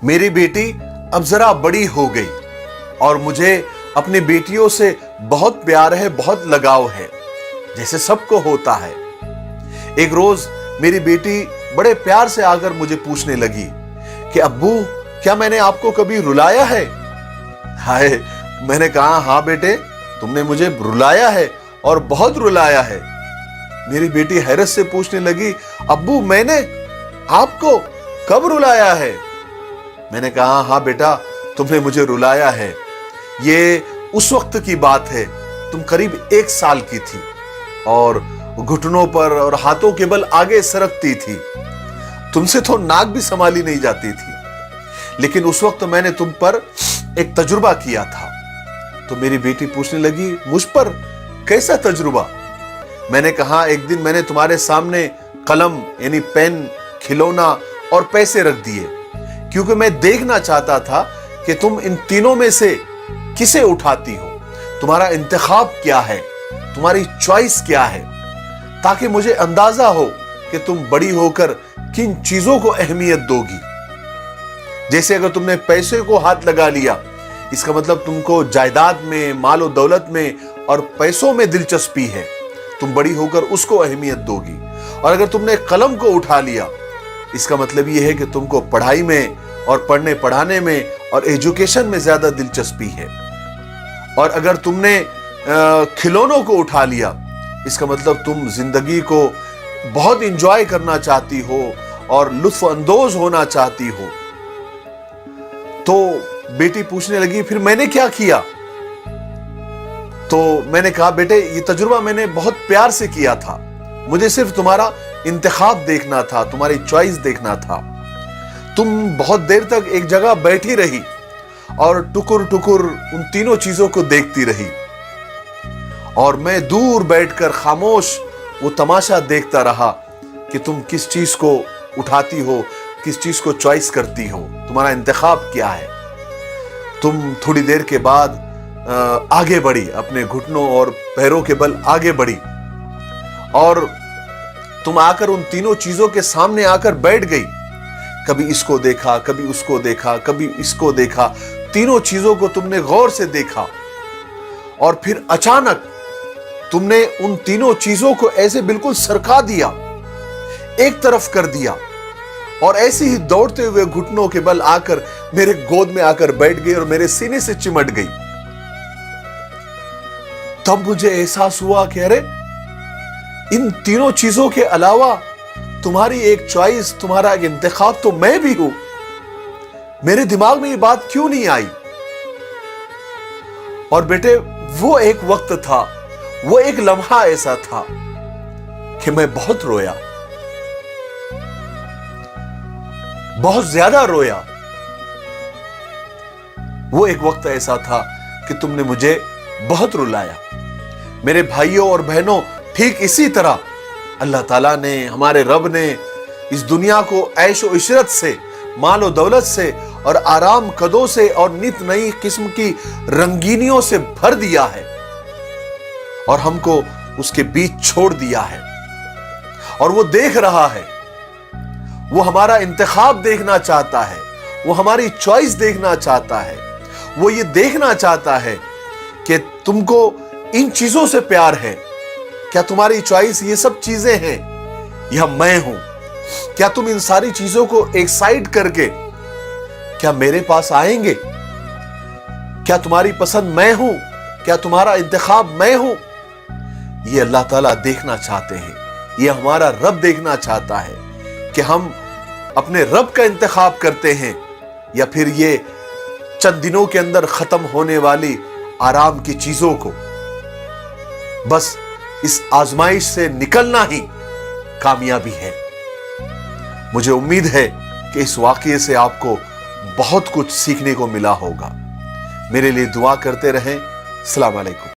मेरी बेटी अब जरा बड़ी हो गई और मुझे अपनी बेटियों से बहुत प्यार है, बहुत लगाव है, जैसे सबको होता है। एक रोज मेरी बेटी बड़े प्यार से आकर मुझे पूछने लगी कि अब्बू, क्या मैंने आपको कभी रुलाया है? हाय, मैंने कहा हाँ बेटे, तुमने मुझे रुलाया है और बहुत रुलाया है। मेरी बेटी हैरत से पूछने लगी, अब्बू मैंने आपको कब रुलाया है? मैंने कहा हाँ बेटा, तुमने मुझे रुलाया है। ये उस वक्त की बात है, तुम करीब 1 साल की थी और घुटनों पर और हाथों के बल आगे सरकती थी। तुमसे तो नाक भी संभाली नहीं जाती थी, लेकिन उस वक्त मैंने तुम पर एक तजुर्बा किया था। तो मेरी बेटी पूछने लगी, मुझ पर कैसा तजुर्बा? मैंने कहा एक दिन मैंने तुम्हारे सामने कलम यानी पेन, खिलौना और पैसे रख दिए, क्योंकि मैं देखना चाहता था कि तुम इन तीनों में से किसे उठाती हो, तुम्हारा इंतखाब क्या है, तुम्हारी चॉइस क्या है, ताकि मुझे अंदाजा हो कि तुम बड़ी होकर किन चीजों को अहमियत दोगी। जैसे अगर तुमने पैसे को हाथ लगा लिया, इसका मतलब तुमको जायदाद में, मालो दौलत में और पैसों में दिलचस्पी है, तुम बड़ी होकर उसको अहमियत दोगी। और अगर तुमने कलम को उठा लिया, इसका मतलब यह है कि तुमको पढ़ाई में और पढ़ने पढ़ाने में और एजुकेशन में ज्यादा दिलचस्पी है। और अगर तुमने खिलौनों को उठा लिया, इसका मतलब तुम जिंदगी को बहुत इंजॉय करना चाहती हो और लुत्फ अंदोज होना चाहती हो। तो बेटी पूछने लगी, फिर मैंने क्या किया? तो मैंने कहा बेटे, ये तजुर्बा मैंने बहुत प्यार से किया था, मुझे सिर्फ तुम्हारा इंतखाब देखना था, तुम्हारी चॉइस देखना था। तुम बहुत देर तक एक जगह बैठी रही और टुकुर टुकुर उन तीनों चीजों को देखती रही, और मैं दूर बैठकर खामोश वो तमाशा देखता रहा कि तुम किस चीज को उठाती हो, किस चीज को चॉइस करती हो, तुम्हारा इंतखाब क्या है। तुम थोड़ी देर के बाद आगे बढ़ी, अपने घुटनों और पैरों के बल आगे बढ़ी, और तुम आकर उन तीनों चीजों के सामने आकर बैठ गई। कभी इसको देखा, कभी उसको देखा, कभी इसको देखा, तीनों चीजों को तुमने गौर से देखा, और फिर अचानक तुमने उन तीनों चीजों को ऐसे बिल्कुल सरका दिया, एक तरफ कर दिया, और ऐसे ही दौड़ते हुए घुटनों के बल आकर मेरे गोद में आकर बैठ गई और मेरे सीने से चिमट गई। तब मुझे एहसास हुआ कि अरे, इन तीनों चीजों के अलावा तुम्हारी एक चॉइस, तुम्हारा एक इंतखाब तो मैं भी हूं। मेरे दिमाग में ये बात क्यों नहीं आई? और बेटे, वो एक वक्त था, वो एक लम्हा ऐसा था कि मैं बहुत रोया, बहुत ज्यादा रोया। वो एक वक्त ऐसा था कि तुमने मुझे बहुत रुलाया। मेरे भाइयों और बहनों, ठीक इसी तरह अल्लाह ताला ने, हमारे रब ने इस दुनिया को ऐशो इशरत से, मालो दौलत से और आराम कदों से और नित नई किस्म की रंगीनियों से भर दिया है, और हमको उसके बीच छोड़ दिया है। और वो देख रहा है, वो हमारा इंतखाब देखना चाहता है, वो हमारी चॉइस देखना चाहता है। वो ये देखना चाहता है कि तुमको इन चीजों से प्यार है, क्या तुम्हारी चॉइस ये सब चीजें हैं या मैं हूं? क्या तुम इन सारी चीजों को एक साइड करके क्या मेरे पास आएंगे? क्या तुम्हारी पसंद मैं हूं? क्या तुम्हारा इंतखाब मैं हूं? ये अल्लाह ताला देखना चाहते हैं, ये हमारा रब देखना चाहता है कि हम अपने रब का इंतखाब करते हैं या फिर ये चंद दिनों के अंदर खत्म होने वाली आराम की चीजों को। बस इस आजमाइश से निकलना ही कामयाबी है। मुझे उम्मीद है कि इस वाकये से आपको बहुत कुछ सीखने को मिला होगा। मेरे लिए दुआ करते रहें। अस्सलाम वालेकुम।